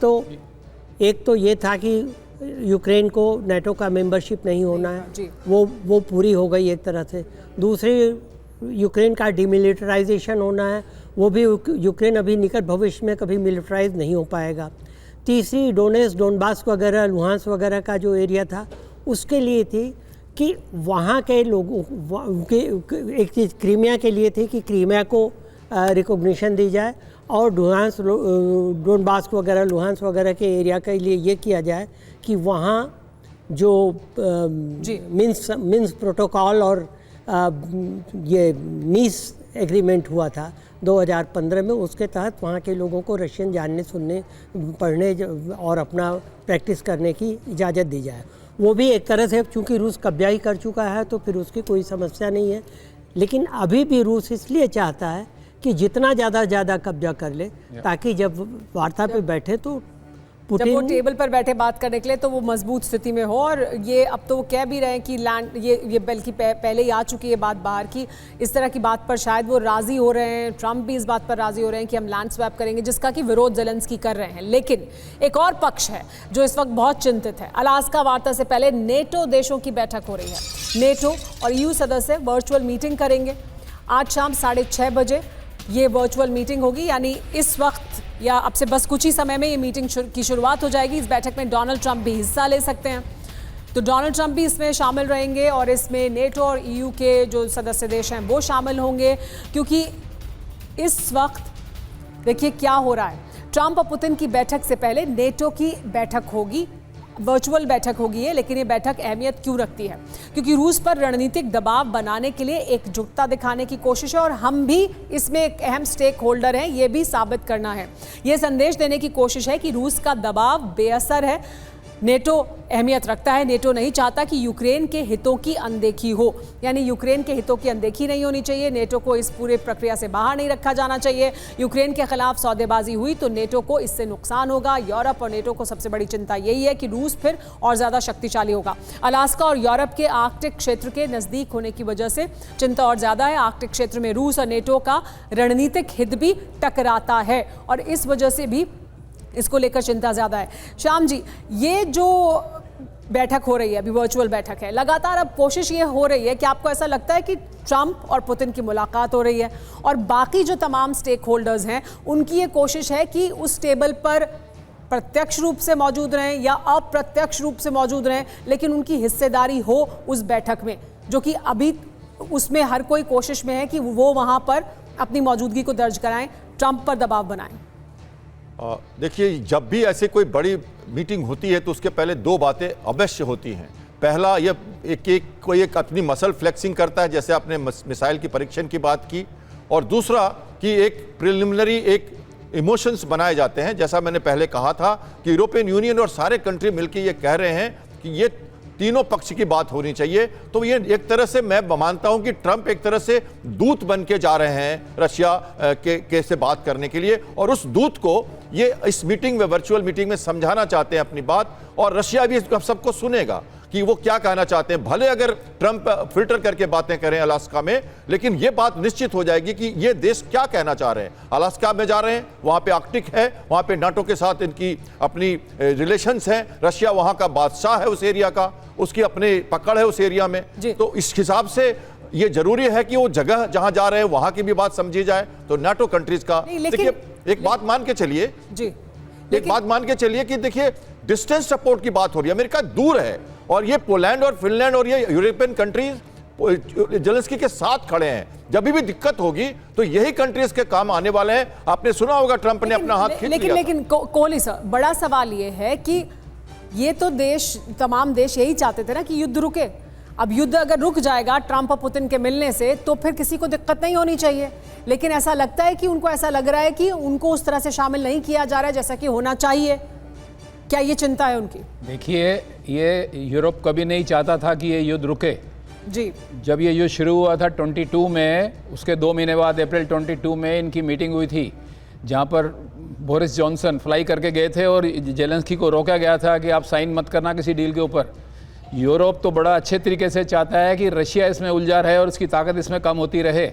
तो ये था कि यूक्रेन को नेटो का मेंबरशिप नहीं होना है, वो पूरी हो गई एक तरह से। दूसरी, यूक्रेन का डिमिलिटराइजेशन होना है, वो भी यूक्रेन अभी निकट भविष्य में कभी मिलिटराइज नहीं हो पाएगा। तीसरी, डोनबास वगैरह, लुहांस वगैरह का जो एरिया था, उसके लिए थी कि वहाँ के लोगों के, एक चीज़ क्रीमिया के लिए थी कि क्रीमिया को रिकॉग्निशन दी जाए, और डोनबास वगैरह, लुहांस वगैरह के एरिया के लिए ये किया जाए कि वहाँ जो मिन्स्क प्रोटोकॉल और ये नीस एग्रीमेंट हुआ था 2015 में, उसके तहत वहाँ के लोगों को रशियन जानने, सुनने, पढ़ने और अपना प्रैक्टिस करने की इजाज़त दी जाए। वो भी एक तरह से, चूँकि रूस कब्जा ही कर चुका है तो फिर उसकी कोई समस्या नहीं है, लेकिन अभी भी रूस इसलिए चाहता है कि जितना ज़्यादा कब्जा कर ले, ताकि जब वार्ता पे बैठे तो जब वो टेबल पर बैठे बात करने के लिए तो वो मजबूत स्थिति में हो। और ये अब तो वो कह भी रहे हैं कि लैंड ये बल्कि पहले ही आ चुकी है बात बाहर की, इस तरह की बात पर शायद वो राजी हो रहे हैं, ट्रंप भी इस बात पर राजी हो रहे हैं कि हम लैंड स्वैप करेंगे, जिसका कि विरोध ज़ेलेंस्की कर रहे हैं। लेकिन एक और पक्ष है जो इस वक्त बहुत चिंतित है। अलास्का वार्ता से पहले नेटो देशों की बैठक हो रही है। नेटो और EU सदस्य वर्चुअल मीटिंग करेंगे। आज शाम 6:30 बजे ये वर्चुअल मीटिंग होगी, यानी इस वक्त या अब से बस कुछ ही समय में ये मीटिंग की शुरुआत हो जाएगी। इस बैठक में डोनाल्ड ट्रंप भी हिस्सा ले सकते हैं, तो डोनाल्ड ट्रंप भी इसमें शामिल रहेंगे और इसमें नेटो और EU के जो सदस्य देश हैं वो शामिल होंगे। क्योंकि इस वक्त देखिए क्या हो रहा है, ट्रंप और पुतिन की बैठक से पहले नेटो की बैठक होगी, वर्चुअल बैठक होगी ये। लेकिन ये बैठक अहमियत क्यों रखती है? क्योंकि रूस पर रणनीतिक दबाव बनाने के लिए एकजुटता दिखाने की कोशिश है और हम भी इसमें एक अहम स्टेक होल्डर हैं, ये भी साबित करना है। ये संदेश देने की कोशिश है कि रूस का दबाव बेअसर है। नेटो अहमियत रखता है, नेटो नहीं चाहता कि यूक्रेन के हितों की अनदेखी हो, यानी यूक्रेन के हितों की अनदेखी नहीं होनी चाहिए। नेटो को इस पूरे प्रक्रिया से बाहर नहीं रखा जाना चाहिए। यूक्रेन के खिलाफ सौदेबाजी हुई तो नेटो को इससे नुकसान होगा। यूरोप और नेटो को सबसे बड़ी चिंता यही है कि रूस फिर और ज़्यादा शक्तिशाली होगा। अलास्का और यूरोप के आर्कटिक क्षेत्र के नज़दीक होने की वजह से चिंता और ज़्यादा है। आर्कटिक क्षेत्र में रूस और नेटो का रणनीतिक हित भी टकराता है और इस वजह से भी इसको लेकर चिंता ज़्यादा है। श्याम जी, ये जो बैठक हो रही है अभी वर्चुअल बैठक है, लगातार अब कोशिश ये हो रही है कि आपको ऐसा लगता है कि ट्रंप और पुतिन की मुलाकात हो रही है और बाकी जो तमाम स्टेक होल्डर्स हैं उनकी ये कोशिश है कि उस टेबल पर प्रत्यक्ष रूप से मौजूद रहें या अप्रत्यक्ष रूप से मौजूद रहें, लेकिन उनकी हिस्सेदारी हो उस बैठक में, जो कि अभी उसमें हर कोई कोशिश में है कि वो वहाँ पर अपनी मौजूदगी को दर्ज कराएं, ट्रंप पर दबाव बनाएं। देखिए, जब भी ऐसे कोई बड़ी मीटिंग होती है तो उसके पहले दो बातें अवश्य होती हैं। पहला, ये कोई एक अपनी मसल फ्लेक्सिंग करता है, जैसे आपने मिसाइल की परीक्षण की बात की, और दूसरा कि एक प्रिलिमिनरी एक इमोशंस बनाए जाते हैं। जैसा मैंने पहले कहा था कि यूरोपियन यूनियन और सारे कंट्री मिलकर ये कह रहे हैं कि ये तीनों पक्ष की बात होनी चाहिए। तो ये एक तरह से मैं मानता हूं कि ट्रंप एक तरह से दूत बन के जा रहे हैं रशिया के से बात करने के लिए, और उस दूत को ये इस मीटिंग में, वर्चुअल मीटिंग में समझाना चाहते हैं अपनी बात, और रशिया भी सबको सुनेगा कि वो क्या कहना चाहते हैं। भले अगर ट्रंप फिल्टर करके बातें करें अलास्का में, लेकिन ये बात निश्चित हो जाएगी कि ये देश क्या कहना चाह रहे हैं। अलास्का में जा रहे हैं, वहाँ पे आर्कटिक है, वहाँ पे नाटो के साथ इनकी अपनी रिलेशंस हैं, रशिया वहाँ का बादशाह है उस एरिया का, उसकी अपनी पकड़ है उस एरिया में। तो इस हिसाब से ये जरूरी है कि वो जगह जहां जा रहे हैं वहां की भी बात समझी जाए। तो नाटो कंट्रीज का देखिए, एक बात मान के चलिए जी, एक बात मान के चलिए कि देखिए डिस्टेंस सपोर्ट की बात हो रही है। अमेरिका दूर है और ये पोलैंड और फिनलैंड और ये यूरोपियन कंट्रीज जेलेंस्की के साथ खड़े हैं। जब भी दिक्कत होगी तो यही कंट्रीज के काम आने वाले हैं। आपने सुना होगा ट्रंप ने अपना हाथ खींच लिया। लेकिन कोहली सर, बड़ा सवाल ये है कि ये तो तमाम देश यही चाहते थे ना कि युद्ध रुके। अब युद्ध अगर रुक जाएगा ट्रंप और पुतिन के मिलने से तो फिर किसी को दिक्कत नहीं होनी चाहिए, लेकिन ऐसा लगता है कि उनको ऐसा लग रहा है कि उनको उस तरह से शामिल नहीं किया जा रहा है जैसा कि होना चाहिए। क्या ये चिंता है उनकी? देखिए, ये यूरोप कभी नहीं चाहता था कि ये युद्ध रुके जी। जब ये युद्ध शुरू हुआ था 22 में, उसके 2 महीने बाद अप्रैल 22 में इनकी मीटिंग हुई थी, जहाँ पर बोरिस जॉनसन फ्लाई करके गए थे और जेलेंस्की को रोका गया था कि आप साइन मत करना किसी डील के ऊपर। यूरोप तो बड़ा अच्छे तरीके से चाहता है कि रशिया इसमें उलझा रहे और इसकी ताकत इसमें कम होती रहे,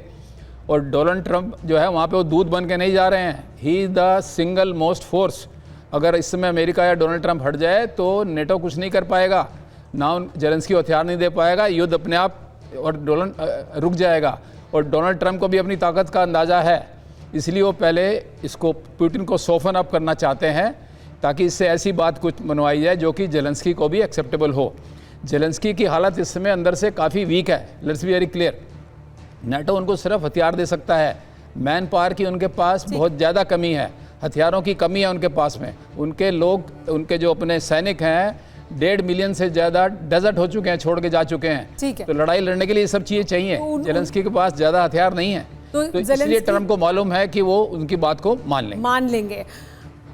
और डोनाल्ड ट्रंप जो है वहाँ पे वो दूत बन के नहीं जा रहे हैं। He is the single most force. अगर इस समय अमेरिका या डोनाल्ड ट्रंप हट जाए तो नेटो कुछ नहीं कर पाएगा, ना जेलेंस्की हथियार नहीं दे पाएगा, युद्ध अपने आप और डोनाल्ड रुक जाएगा। और डोनाल्ड ट्रंप को भी अपनी ताकत का अंदाज़ा है, इसलिए वो पहले इसको पुतिन को सोफन अप करना चाहते हैं ताकि इससे ऐसी बात कुछ बनवाई जाए जो कि जेलेंस्की को भी एक्सेप्टेबल हो। जेलेंस्की की हालत इस समय अंदर से काफ़ी वीक है, let's be very clear. NATO उनको सिर्फ हथियार दे सकता है, मैन पावर की उनके पास बहुत ज़्यादा कमी है, हथियारों की कमी है उनके पास में। उनके लोग, उनके जो अपने सैनिक हैं 1.5 मिलियन से ज़्यादा डेजर्ट हो चुके हैं, छोड़ के जा चुके हैं। तो लड़ाई लड़ने के लिए सब चीज़ें चाहिए। जेलेंस्की के पास ज़्यादा हथियार नहीं है, तो इसलिए ट्रंप को मालूम है कि वो उनकी बात को मान लेंगे।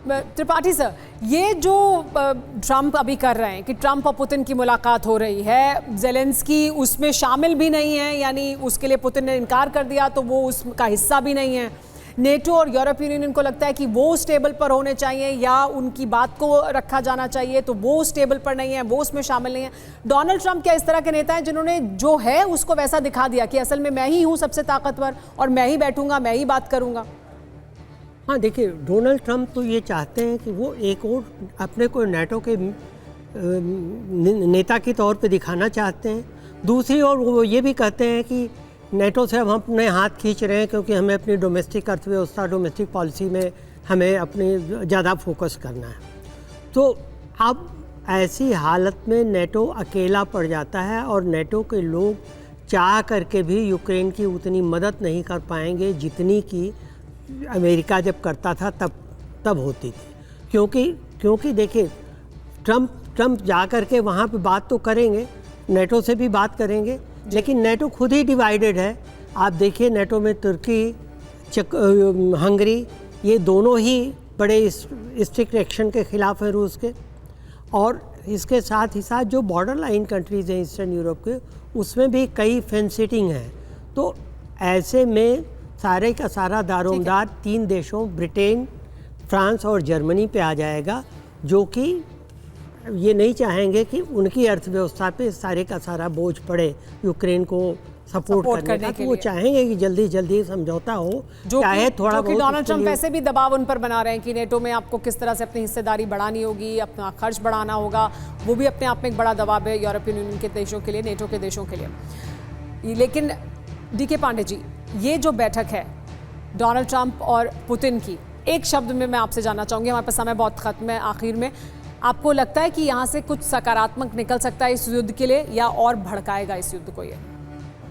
त्रिपाठी सर, ये जो ट्रंप अभी कर रहे हैं कि ट्रंप और पुतिन की मुलाकात हो रही है, जेलेंस्की उसमें शामिल भी नहीं है, यानी उसके लिए पुतिन ने इनकार कर दिया तो वो उसका हिस्सा भी नहीं है, नेटो और यूरोपियन यूनियन को लगता है कि वो उस टेबल पर होने चाहिए या उनकी बात को रखा जाना चाहिए, तो वो उस टेबल पर नहीं है, वो उसमें शामिल नहीं है। डोनाल्ड ट्रंप क्या इस तरह के नेता हैं जिन्होंने जो है उसको वैसा दिखा दिया कि असल में मैं ही हूँ सबसे ताकतवर और मैं ही बैठूंगा, मैं ही बात करूंगा? हाँ, देखिए, डोनाल्ड ट्रंप तो ये चाहते हैं कि वो एक और अपने को नाटो के नेता के तौर पे दिखाना चाहते हैं। दूसरी ओर वो ये भी कहते हैं कि नेटो से अब हम अपने हाथ खींच रहे हैं क्योंकि हमें अपनी डोमेस्टिक अर्थव्यवस्था, डोमेस्टिक पॉलिसी में हमें अपनी ज़्यादा फोकस करना है। तो अब ऐसी हालत में नेटो अकेला पड़ जाता है और नेटो के लोग चाह करके भी यूक्रेन की उतनी मदद नहीं कर पाएंगे जितनी कि अमेरिका जब करता था तब होती थी। क्योंकि देखिए, ट्रंप जा कर के वहाँ पे बात तो करेंगे, नेटो से भी बात करेंगे, लेकिन नेटो खुद ही डिवाइडेड है। आप देखिए, नेटो में तुर्की, हंगरी, ये दोनों ही बड़े स्ट्रिक्ट एक्शन के खिलाफ हैं रूस के। और इसके साथ ही साथ जो बॉर्डर लाइन कंट्रीज़ हैं ईस्टर्न यूरोप के, उसमें भी कई फेंस सिटिंग हैं। तो ऐसे में सारे का सारा दारोमदार 3 देशों ब्रिटेन, फ्रांस और जर्मनी पे आ जाएगा, जो कि ये नहीं चाहेंगे कि उनकी अर्थव्यवस्था पे सारे का सारा बोझ पड़े यूक्रेन को सपोर्ट करने का। तो वो चाहेंगे कि जल्दी जल्दी समझौता हो, चाहे थोड़ा बहुत। डोनाल्ड ट्रंप वैसे भी दबाव उन पर बना रहे हैं कि नेटो में आपको किस तरह से अपनी हिस्सेदारी बढ़ानी होगी, अपना खर्च बढ़ाना होगा। वो भी अपने आप में एक बड़ा दबाव है यूरोपियन यूनियन के देशों के लिए, नेटो के देशों के लिए। लेकिन डीके पांडे जी, ये जो बैठक है डोनाल्ड ट्रंप और पुतिन की, एक शब्द में मैं आपसे जानना चाहूँगी, हमारे पास समय बहुत खत्म है आखिर में, आपको लगता है कि यहाँ से कुछ सकारात्मक निकल सकता है इस युद्ध के लिए या और भड़काएगा इस युद्ध को? ये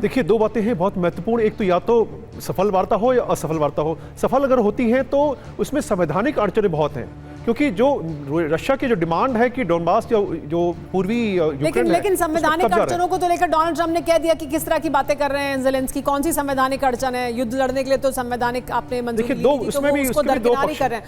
देखिए, 2 बातें हैं बहुत महत्वपूर्ण। एक तो या तो सफल वार्ता हो या असफल वार्ता हो। सफल अगर होती है तो उसमें संवैधानिक अड़चनें बहुत हैं, क्योंकि जो रशिया की जो डिमांड है कि डोनबास जो पूर्वी यूक्रेन है, लेकिन संवैधानिक अड़चनों को तो लेकर डोनाल्ड ट्रंप ने कह दिया कि किस तरह की बातें कर रहे हैं ज़ेलेंस्की। कौन सी संवैधानिक अड़चन है? युद्ध लड़ने के लिए तो संवैधानिक आपने मंजूरी दी थी, तो वो उसको दरकिनार ही कर रहे हैं।